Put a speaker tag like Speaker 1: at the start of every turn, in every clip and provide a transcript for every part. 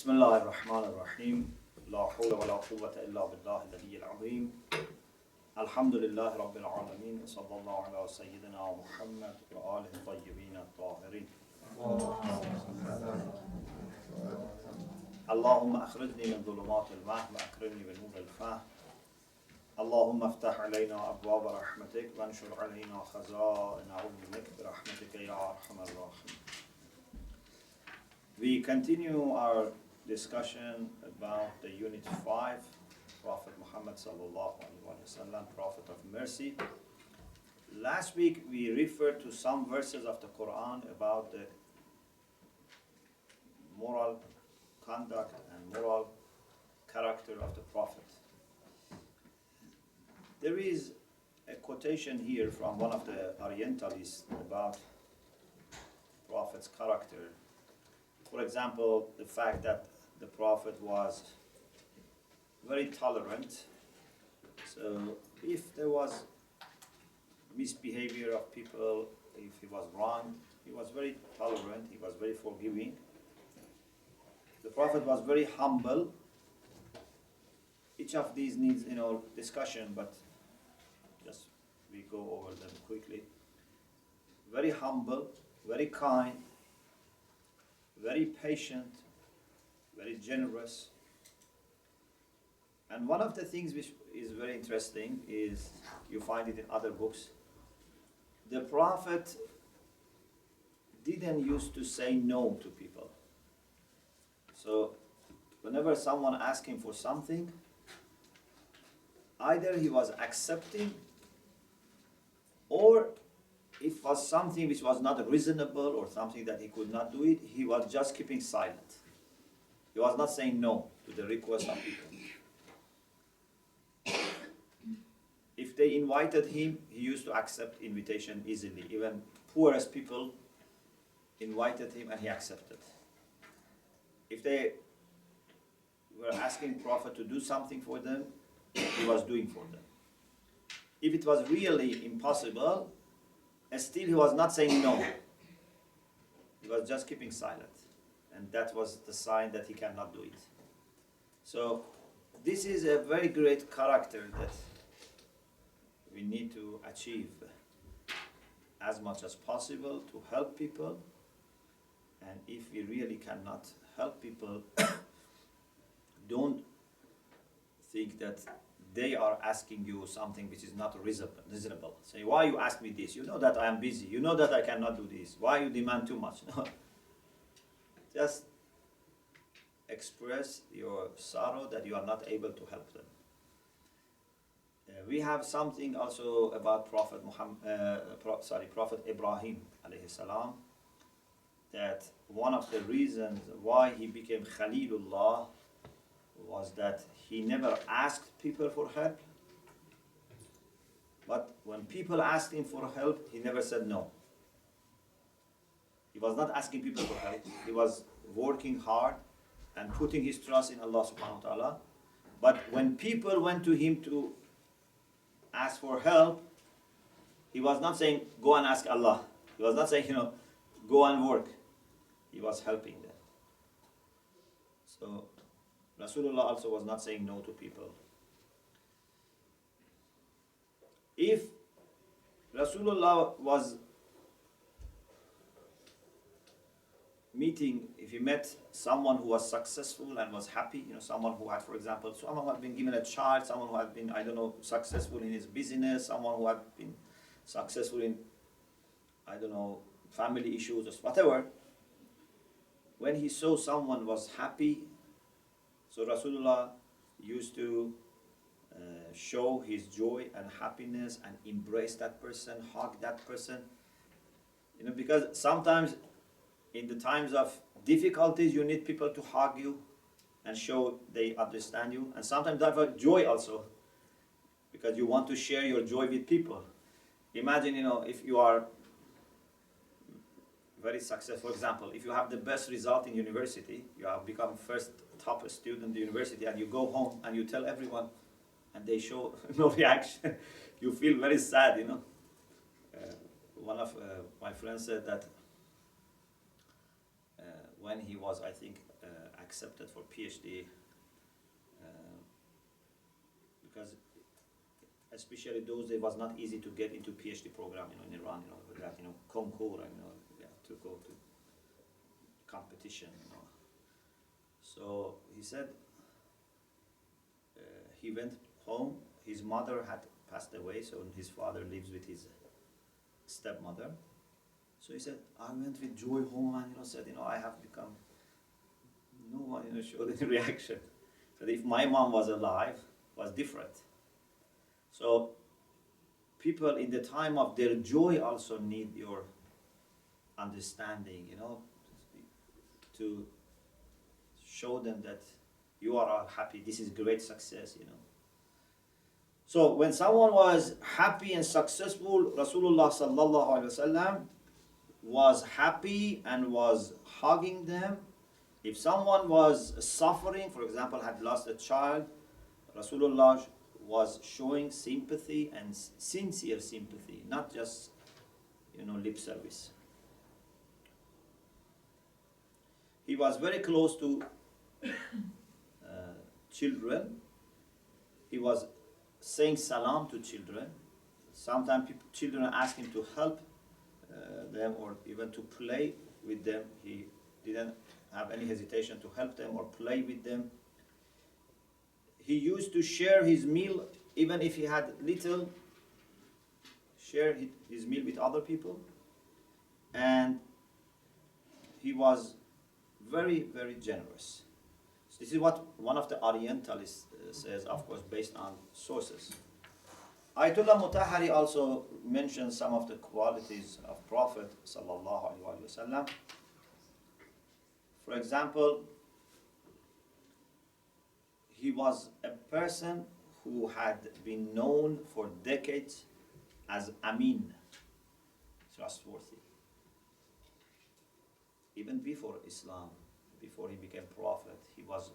Speaker 1: بسم الله الرحمن الرحيم لا حول ولا قوة إلا بالله العلي العظيم الحمد لله رب العالمين وصلى الله على سيدنا محمد وآله الطيبين الطاهرين اللهم أخرجني من ظلمات الوهم وأكرمني بنور الفهم اللهم افتح علينا أبواب رحمتك وانشر علينا خزائن علمك برحمتك يا أرحم الراحمين. We continue our discussion about the unit 5, Prophet Muhammad sallallahu alaihi wasallam, Prophet of Mercy. Last week we referred to some verses of the Quran about the moral conduct and moral character of the Prophet. There is a quotation here from one of the Orientalists about Prophet's character. For example, the fact that the Prophet was very tolerant. So if there was misbehavior of people, if he was wrong, he was very tolerant, he was very forgiving. The Prophet was very humble. Each of these needs, discussion, but just we go over them quickly. Very humble, very kind, very patient, very generous. And one of the things which is very interesting is, you find it in other books, the Prophet didn't used to say no to people. So whenever someone asked him for something, either he was accepting, or if it was something which was not reasonable or something that he could not do it, he was just keeping silent. He was not saying no to the request of people. If they invited him, he used to accept invitation easily. Even poorest people invited him and he accepted. If they were asking Prophet to do something for them, he was doing for them. If it was really impossible, still he was not saying no. He was just keeping silent. And that was the sign that he cannot do it. So this is a very great character that we need to achieve as much as possible to help people. And if we really cannot help people, don't think that they are asking you something which is not reasonable. Say, why you ask me this? You know that I am busy. You know that I cannot do this. Why you demand too much? No. Just express your sorrow that you are not able to help them. We have something also about Prophet Ibrahim alayhi salam, that one of the reasons why he became Khalilullah was that he never asked people for help, but when people asked him for help, he never said no. He was not asking people for help. He was working hard and putting his trust in Allah subhanahu wa ta'ala. But when people went to him to ask for help, he was not saying, go and ask Allah. He was not saying, go and work. He was helping them. So Rasulullah also was not saying no to people. If Rasulullah was if he met someone who was successful and was happy, someone who had, for example, someone who had been given a child, someone who had been, successful in his business, someone who had been successful in, family issues or whatever, when he saw someone was happy, so Rasulullah used to show his joy and happiness and embrace that person, hug that person. Because sometimes in the times of difficulties, you need people to hug you and show they understand you. And sometimes that was joy also, because you want to share your joy with people. Imagine, if you are very successful, for example, if you have the best result in university, you have become first top student in the university, and you go home and you tell everyone, and they show no reaction, you feel very sad, One of my friends said that when he was, I think, accepted for PhD, because especially those days, it was not easy to get into PhD program, in Iran, with that, concours, to go to competition, So he said he went home. His mother had passed away, so his father lives with his stepmother. So he said, I went with joy home and said, I have become. No one showed any reaction. But if my mom was alive, it was different. So people in the time of their joy also need your understanding, to show them that you are happy, this is great success, So when someone was happy and successful, Rasulullah sallallahu alaihi wasallam was happy and was hugging them. If someone was suffering, for example, had lost a child, Rasulullah was showing sympathy and sincere sympathy, not just, lip service. He was very close to children. He was saying salam to children. Sometimes children asked him to help them or even to play with them. He didn't have any hesitation to help them or play with them. He used to share his meal, even if he had little, share his meal with other people. And he was very, very generous. So this is what one of the Orientalists says, of course, based on sources. Ayatollah Mutahhari also mentions some of the qualities of Prophet sallallahu alaihi wasallam. For example, he was a person who had been known for decades as Amin, trustworthy. Even before Islam, before he became prophet, he was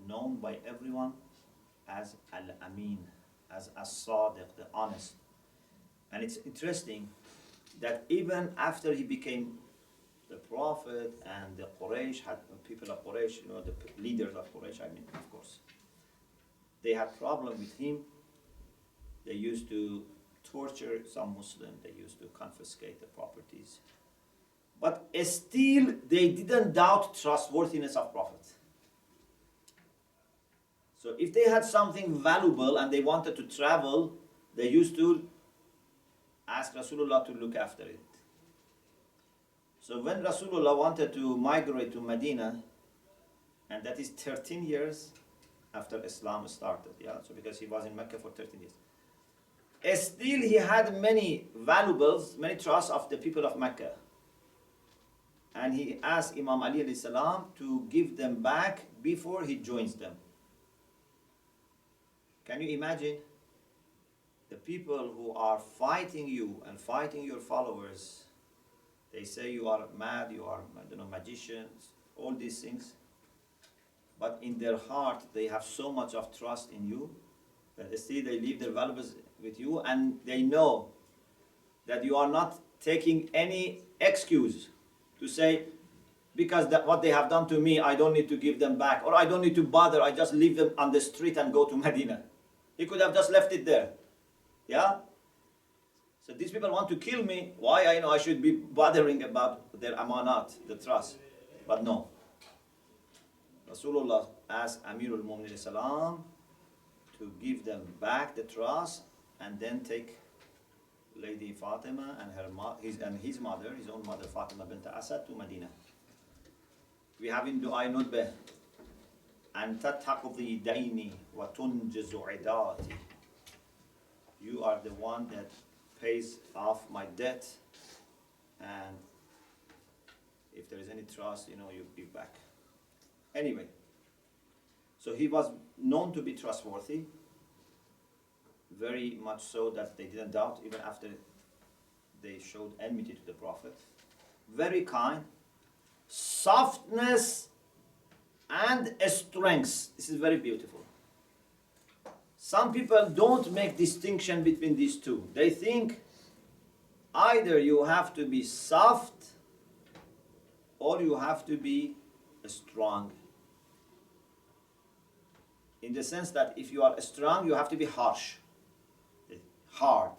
Speaker 1: known by everyone as Al-Amin, as As-Sadiq, the honest. And it's interesting that even after he became the prophet and the Quraysh, people of Quraysh, the leaders of Quraysh, of course, they had problem with him. They used to torture some Muslims. They used to confiscate the properties. But still, they didn't doubt trustworthiness of Prophet. So if they had something valuable and they wanted to travel, they used to ask Rasulullah to look after it. So when Rasulullah wanted to migrate to Medina, and that is 13 years after Islam started, so because he was in Mecca for 13 years. Still he had many valuables, many trusts of the people of Mecca. And he asked Imam Ali alayhi salam to give them back before he joins them. Can you imagine? The people who are fighting you and fighting your followers, they say you are mad, you are, magicians, all these things. But in their heart, they have so much of trust in you that still they leave their valuables with you, and they know that you are not taking any excuse to say, because what they have done to me, I don't need to give them back, or I don't need to bother, I just leave them on the street and go to Medina. He could have just left it there. Yeah? So these people want to kill me. Why I should be bothering about their amanat, the trust. But no. Rasulullah asked Amirul Mu'minin salam to give them back the trust and then take Lady Fatima and his mother, his own mother Fatima bint Asad, to Medina. We have in Dua Nudbah, Anta taqdi dayni wa tunjizu idati. You are the one that pays off my debt, and if there is any trust, you give back. Anyway, so he was known to be trustworthy, very much so that they didn't doubt even after they showed enmity to the Prophet. Very kind, softness and strength. This is very beautiful. Some people don't make distinction between these two. They think either you have to be soft or you have to be strong in the sense that if you are strong, you have to be harsh, hard,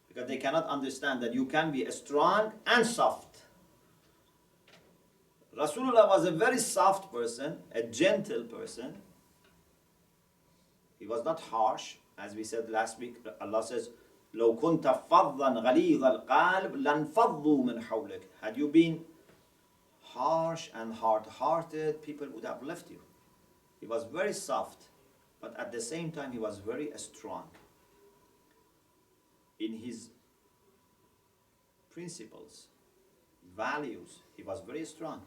Speaker 1: because they cannot understand that you can be strong and soft. Rasulullah was a very soft person, a gentle person. He was not harsh. As we said last week, Allah says, لو كنت فظا غليظ القلب لانفضوا من حولك. Had you been harsh and hard-hearted, people would have left you. He was very soft, but at the same time he was very strong. In his principles, values, he was very strong.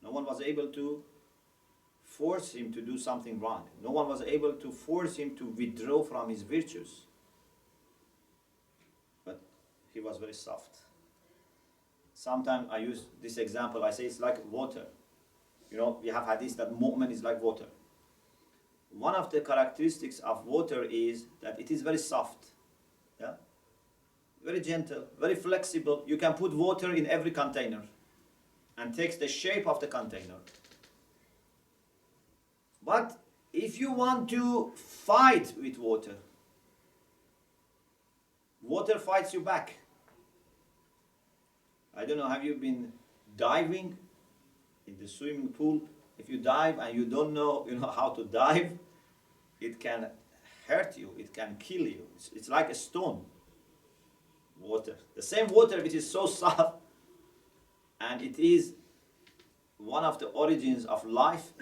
Speaker 1: No one was able to force him to do something wrong. No one was able to force him to withdraw from his virtues. But he was very soft. Sometimes I use this example, I say it's like water. You know, we have hadith that mu'min is like water. One of the characteristics of water is that it is very soft. Yeah? Very gentle, very flexible. You can put water in every container and takes the shape of the container. But if you want to fight with water, water fights you back. I don't know, have you been diving in the swimming pool? If you dive and you don't know, how to dive, it can hurt you, it can kill you. It's like a stone. Water. The same water which is so soft, and it is one of the origins of life.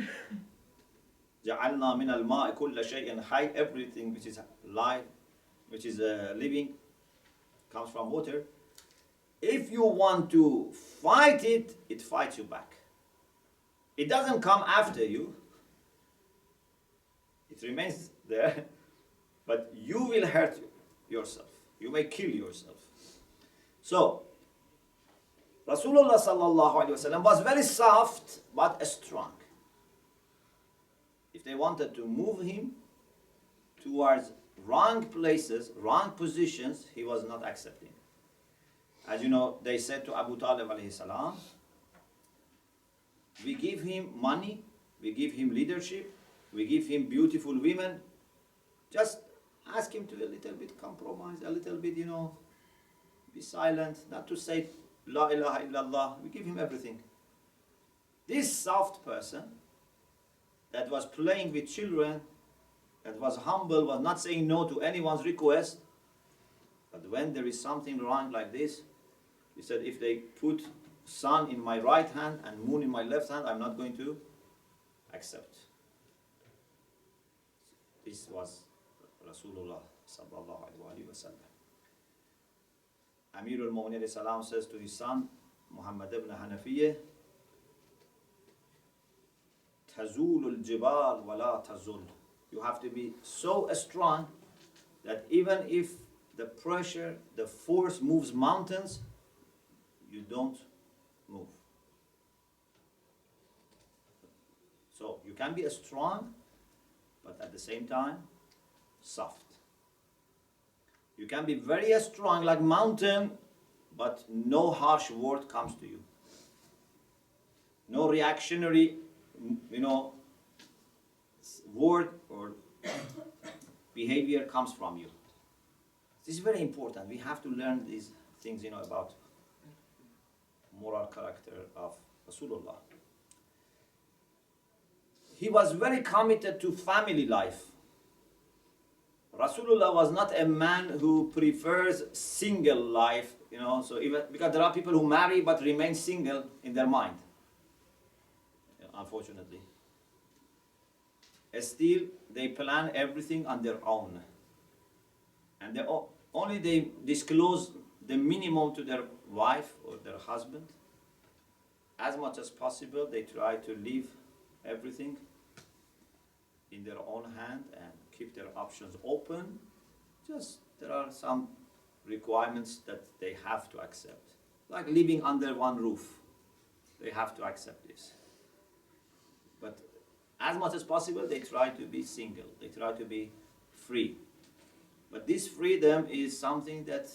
Speaker 1: جعلنا من الماء كل شيء حي. Everything which is life, which is living, comes from water. If you want to fight it, it fights you back. It doesn't come after you. It remains there, but you will hurt yourself. You may kill yourself. So, Rasulullah sallallahu alaihi wasallam was very soft but strong. If they wanted to move him towards wrong places, wrong positions, he was not accepting. As you know, they said to Abu Talib alayhi salam, we give him money, we give him leadership, we give him beautiful women, just ask him to a little bit compromise, a little bit, be silent, not to say La ilaha illallah. We give him everything. This soft person that was playing with children, that was humble, was not saying no to anyone's request, but when there is something wrong like this, he said, if they put sun in my right hand and moon in my left hand, I'm not going to accept. This was Rasulullah sallallahu alaihi wasallam. Amir al-Mu'minin salam says to his son, Muhammad ibn Hanafiyyah, Tazul al-jibal wa la tazul. You have to be so strong that even if the pressure, the force moves mountains, you don't move. So you can be strong, but at the same time, soft. You can be very strong like mountain, but no harsh word comes to you. No reactionary, word or behavior comes from you. This is very important. We have to learn these things, about moral character of Rasulullah. He was very committed to family life. Rasulullah was not a man who prefers single life, so even because there are people who marry but remain single in their mind, unfortunately. Still, they plan everything on their own. And only they disclose the minimum to their wife or their husband. As much as possible, they try to leave everything in their own hand and keep their options open. Just there are some requirements that they have to accept. Like living under one roof. They have to accept this. But as much as possible, they try to be single. They try to be free. But this freedom is something that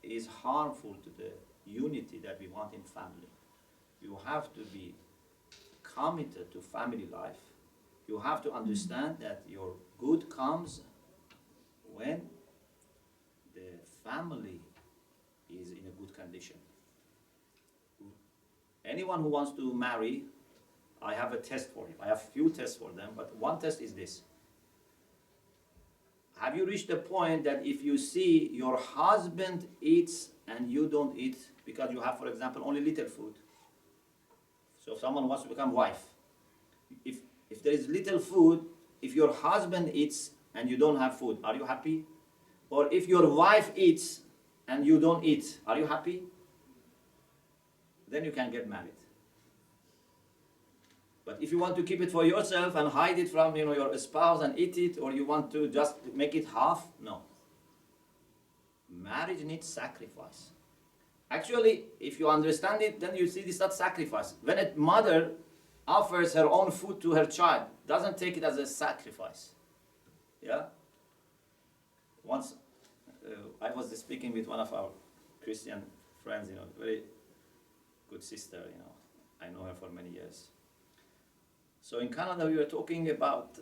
Speaker 1: is harmful to the unity that we want in family. You have to be committed to family life, you have to understand that your good comes when the family is in a good condition. Anyone who wants to marry, I have a test for you. I have few tests for them, but one test is this. Have you reached the point that if you see your husband eats and you don't eat because you have, for example, only little food? So if someone wants to become wife, if there is little food, if your husband eats and you don't have food, are you happy? Or if your wife eats and you don't eat, are you happy? Then you can get married. But if you want to keep it for yourself and hide it from your spouse and eat it, or you want to just make it half, no. Marriage needs sacrifice. Actually, if you understand it, then you see this not sacrifice. When a mother offers her own food to her child, doesn't take it as a sacrifice. Yeah? Once I was speaking with one of our Christian friends, very good sister, I know her for many years. So in Canada, we were talking about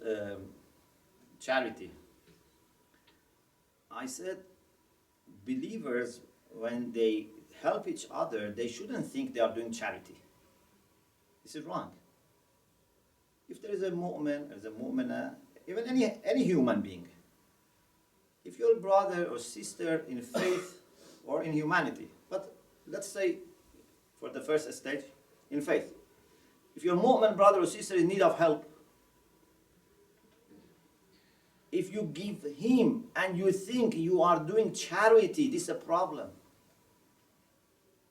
Speaker 1: charity. I said, believers, when they help each other, they shouldn't think they are doing charity. This is wrong. If there is a mu'min, there's a mu'mina, even any human being, if your brother or sister in faith or in humanity, but let's say for the first stage, in faith, if your mu'min brother or sister is in need of help, if you give him and you think you are doing charity, this is a problem.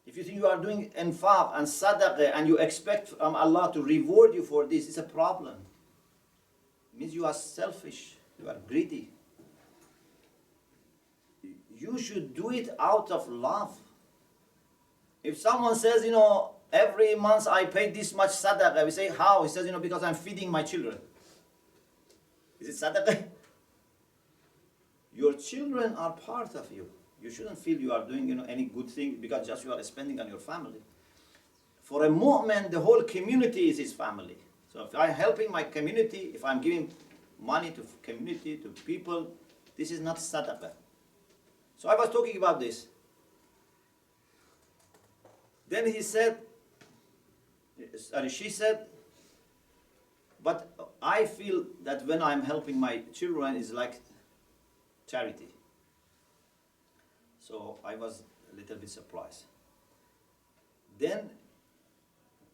Speaker 1: If you think you are doing infaq and sadaqah and you expect from Allah to reward you for this, it's a problem. It means you are selfish, you are greedy. You should do it out of love. If someone says, every month I pay this much sadaqah, we say, how? He says, because I'm feeding my children. Is it sadaqah? Your children are part of you. You shouldn't feel you are doing any good thing because just you are spending on your family. For a mu'min, the whole community is his family. So if I'm helping my community, if I'm giving money to community, to people, this is not sadaqah. So I was talking about this. Then she said, but I feel that when I'm helping my children, it's like charity. So I was a little bit surprised. Then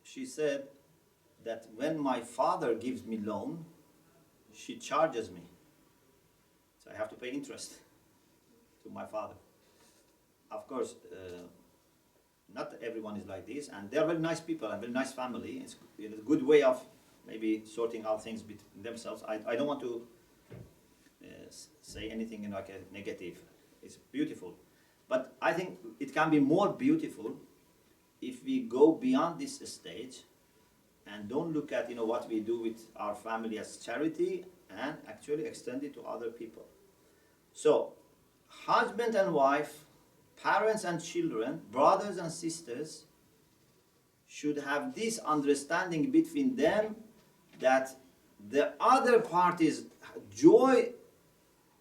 Speaker 1: she said that when my father gives me loan, she charges me. So I have to pay interest to my father. Of course, not everyone is like this, and they're very nice people and very nice family. It's a good way of maybe sorting out things between themselves. I don't want to say anything like a negative. It's beautiful. But I think it can be more beautiful if we go beyond this stage and don't look at what we do with our family as charity and actually extend it to other people. So, husband and wife, parents and children, brothers and sisters should have this understanding between them that the other party's joy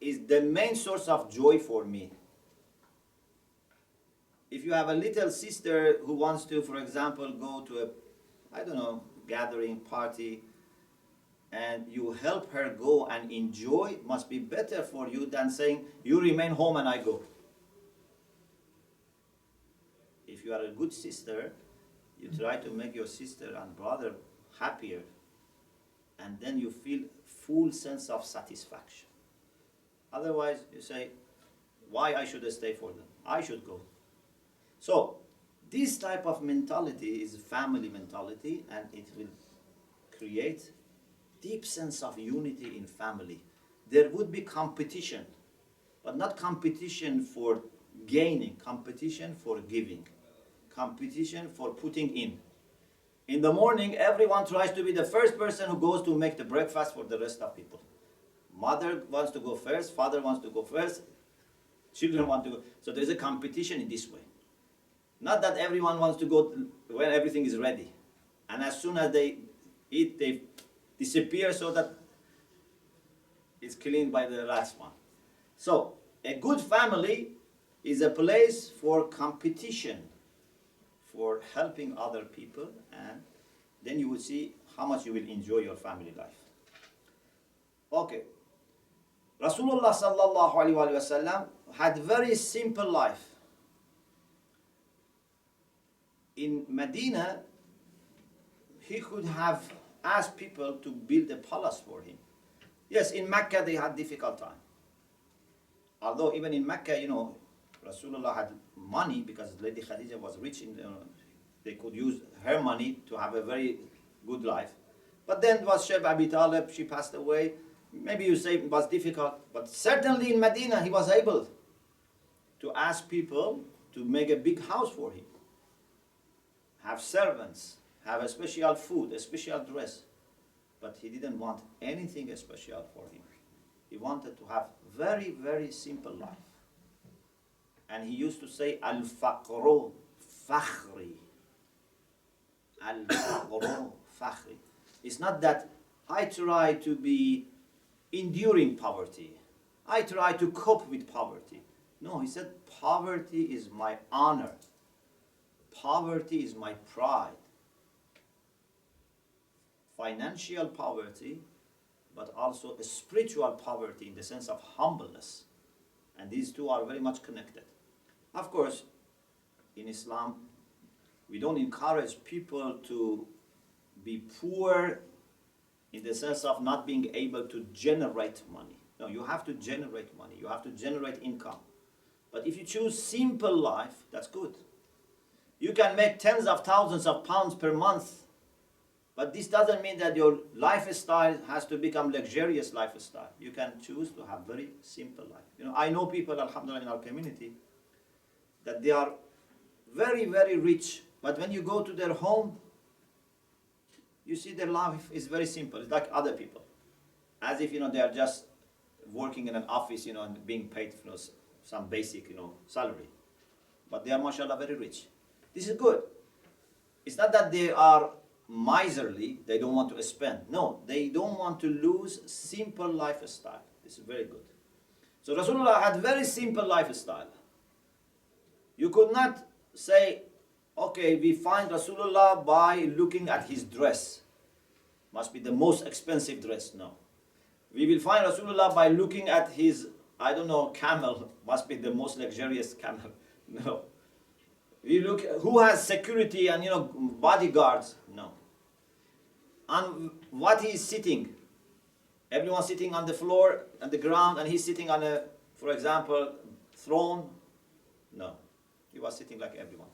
Speaker 1: is the main source of joy for me. If you have a little sister who wants to, for example, go to gathering, party, and you help her go and enjoy, must be better for you than saying, you remain home and I go. If you are a good sister, you try to make your sister and brother happier, and then you feel full sense of satisfaction. Otherwise, you say, why I should stay for them? I should go. So, this type of mentality is family mentality, and it will create deep sense of unity in family. There would be competition, but not competition for gaining, competition for giving, competition for putting in. In the morning, everyone tries to be the first person who goes to make the breakfast for the rest of people. Mother wants to go first, father wants to go first, children want to go. So there is a competition in this way. Not that everyone wants to go when everything is ready. And as soon as they eat, they disappear so that it's cleaned by the last one. So a good family is a place for competition, for helping other people, and then you will see how much you will enjoy your family life. Okay. Rasulullah sallallahu alaihi wasallam had very simple life. In Medina, he could have asked people to build a palace for him. Yes, in Mecca they had difficult time. Although even in Mecca, Rasulullah had money because Lady Khadija was rich. They could use her money to have a very good life. But then it was Sheb Abi Talib, she passed away. Maybe you say it was difficult, but certainly in Medina he was able to ask people to make a big house for him, have servants, have a special food, a special dress. But he didn't want anything special for him. He wanted to have very, very simple life. And he used to say, Al-Faqru Fakhri. Al-Faqru Fakhri. It's not that I try to be enduring poverty. I try to cope with poverty. No, he said, poverty is my honor. Poverty is my pride. Financial poverty, but also a spiritual poverty in the sense of humbleness. And these two are very much connected. Of course, in Islam, we don't encourage people to be poor in the sense of not being able to generate money. No, you have to generate money. You have to generate income. But if you choose simple life, that's good. You can make tens of thousands of pounds per month, but this doesn't mean that your lifestyle has to become luxurious lifestyle. You can choose to have very simple life. I know people, alhamdulillah, in our community, that they are very, very rich, but when you go to their home, you see their life is very simple. It's like other people. As if, they are just working in an office, and being paid some basic, salary. But they are, mashallah, very rich. This is good. It's not that they are miserly, they don't want to spend. No, they don't want to lose simple lifestyle. This is very good. So Rasulullah had very simple lifestyle. You could not say, okay, we find Rasulullah by looking at his dress. Must be the most expensive dress. No. We will find Rasulullah by looking at his, camel. Must be the most luxurious camel. No. We look, who has security and, bodyguards? No. On what he is sitting. Everyone sitting on the floor, on the ground, and he's sitting on a, for example, throne. No. He was sitting like everyone.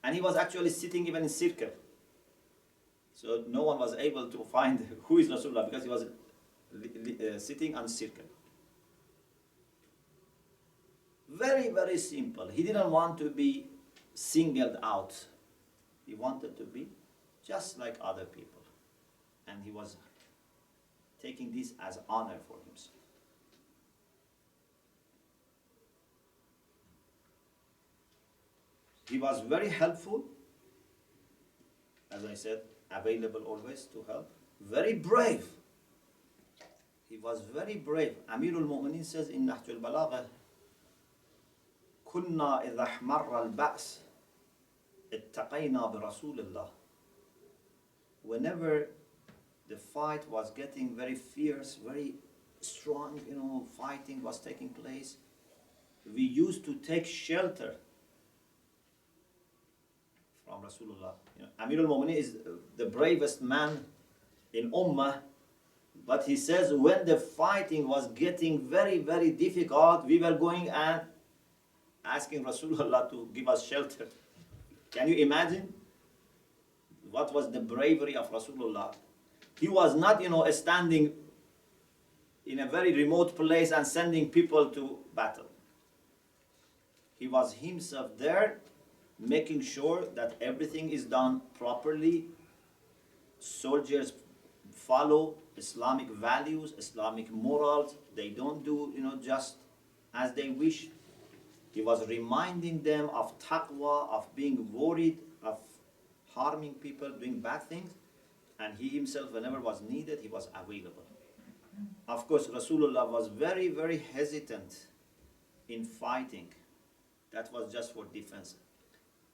Speaker 1: And he was actually sitting even in circle. So no one was able to find who is Rasulullah because he was sitting on circle. Very, very simple. He didn't want to be singled out. He wanted to be just like other people. And he was taking this as honor for himself. He was very helpful, as I said, available always to help. Very brave. He was very brave. Amirul Mu'mineen says in Nahjul Balagha, كنا إذا احمر البأس اتقينا برسول الله. Whenever the fight was getting very fierce, very strong, fighting was taking place, we used to take shelter from Rasulullah. Amirul Mu'mineen is the bravest man in Ummah, but he says when the fighting was getting very, very difficult, we were going and asking Rasulullah to give us shelter. Can you imagine what was the bravery of Rasulullah? He was not, standing in a very remote place and sending people to battle. He was himself there, making sure that everything is done properly. Soldiers follow Islamic values, Islamic morals. They don't do, just as they wish. He was reminding them of taqwa, of being worried, of harming people, doing bad things. And he himself, whenever was needed, he was available. Of course, Rasulullah was very, very hesitant in fighting. That was just for defense.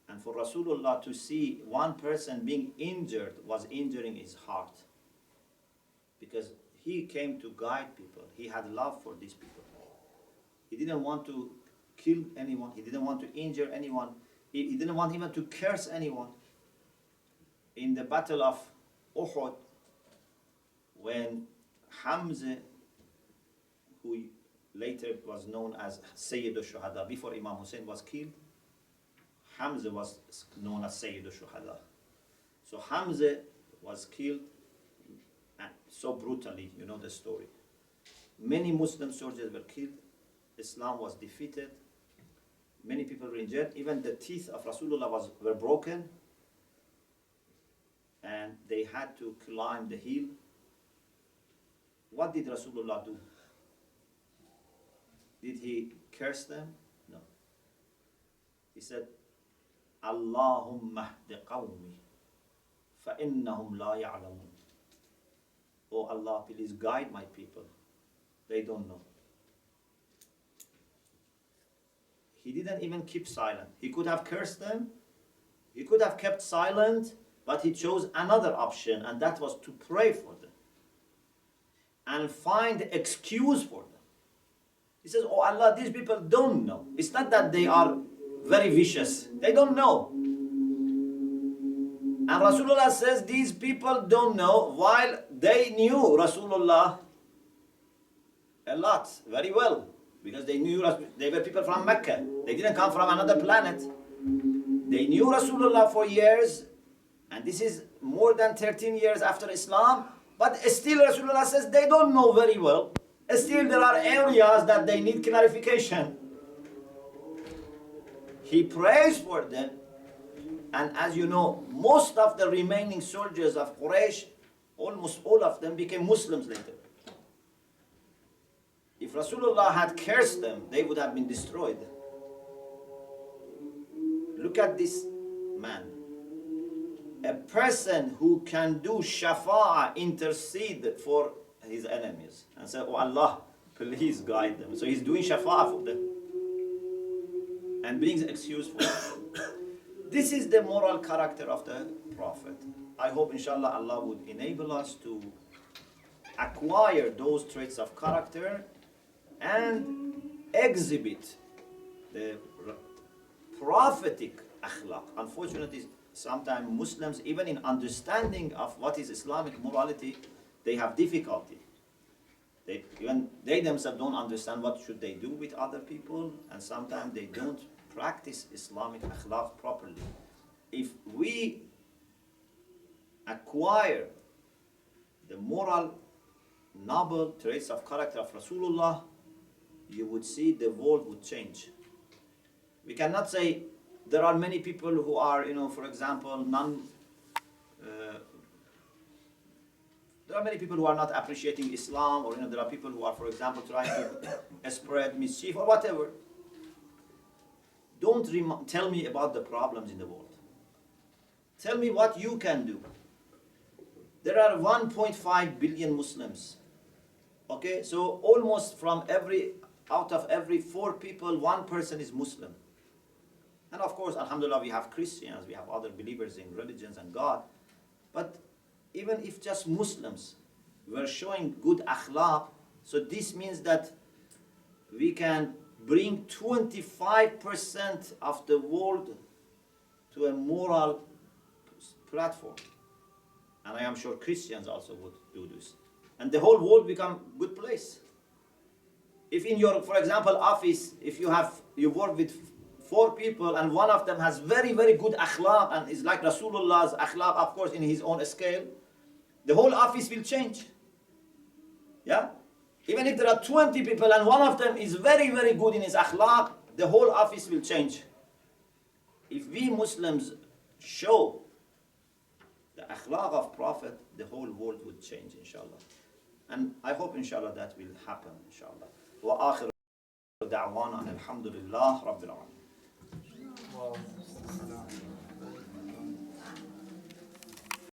Speaker 1: And for Rasulullah to see one person being injured was injuring his heart. Because he came to guide people. He had love for these people. He didn't want to kill anyone. He didn't want to injure anyone. He didn't want even to curse anyone. In the battle of Uhud, when Hamza, who later was known as Sayyid al-Shuhada, before Imam Hussein was killed, Hamza was known as Sayyid al-Shuhada. So Hamza was killed so brutally, you know the story. Many Muslim soldiers were killed. Islam was defeated. Many people were injured. Even the teeth of Rasulullah were broken. And they had to climb the hill. What did Rasulullah do? Did he curse them? No. He said, Allahumma hdi qawmi fa innahum la ya'lamun. Oh Allah, please guide my people. They don't know. He didn't even keep silent. He could have cursed them. He could have kept silent, but he chose another option, and that was to pray for them and find excuse for them. He says, oh Allah, these people don't know. It's not that they are very vicious. They don't know. And Rasulullah says these people don't know, while they knew Rasulullah a lot, very well. Because they knew they were people from Mecca. They didn't come from another planet. They knew Rasulullah for years. And this is more than 13 years after Islam. But still Rasulullah says they don't know very well. Still there are areas that they need clarification. He prays for them. And as you know, most of the remaining soldiers of Quraysh, almost all of them became Muslims later. If Rasulullah had cursed them, they would have been destroyed. Look at this man. A person who can do shafa'ah, intercede for his enemies. And say, oh Allah, please guide them. So he's doing shafa'ah for them. And brings an excuse for them. This is the moral character of the Prophet. I hope inshallah Allah would enable us to acquire those traits of character and exhibit the prophetic akhlaq. Unfortunately, sometimes Muslims, even in understanding of what is Islamic morality, they have difficulty. They themselves don't understand what should they do with other people, and sometimes they don't practice Islamic akhlaq properly. If we acquire the moral, noble traits of character of Rasulullah, you would see the world would change. We cannot say there are many people who are, for example, there are many people who are not appreciating Islam, or there are people who are, for example, trying to spread mischief or whatever. Don't tell me about the problems in the world. Tell me what you can do. There are 1.5 billion Muslims. Okay, so almost out of every 4 people, 1 person is Muslim. And of course, alhamdulillah, we have Christians, we have other believers in religions and God. But even if just Muslims were showing good akhlaq, so this means that we can bring 25% of the world to a moral platform. And I am sure Christians also would do this. And the whole world become a good place. If in your, for example, office, if you work with 4 people and one of them has very, very good akhlaq and is like Rasulullah's akhlaq, of course, in his own scale, the whole office will change. Yeah? Even if there are 20 people and one of them is very, very good in his akhlaq, the whole office will change. If we Muslims show the akhlaq of Prophet, the whole world would change, inshallah. And I hope, inshallah, that will happen, inshallah. وآخر دعوانا الحمد لله رب العالمين.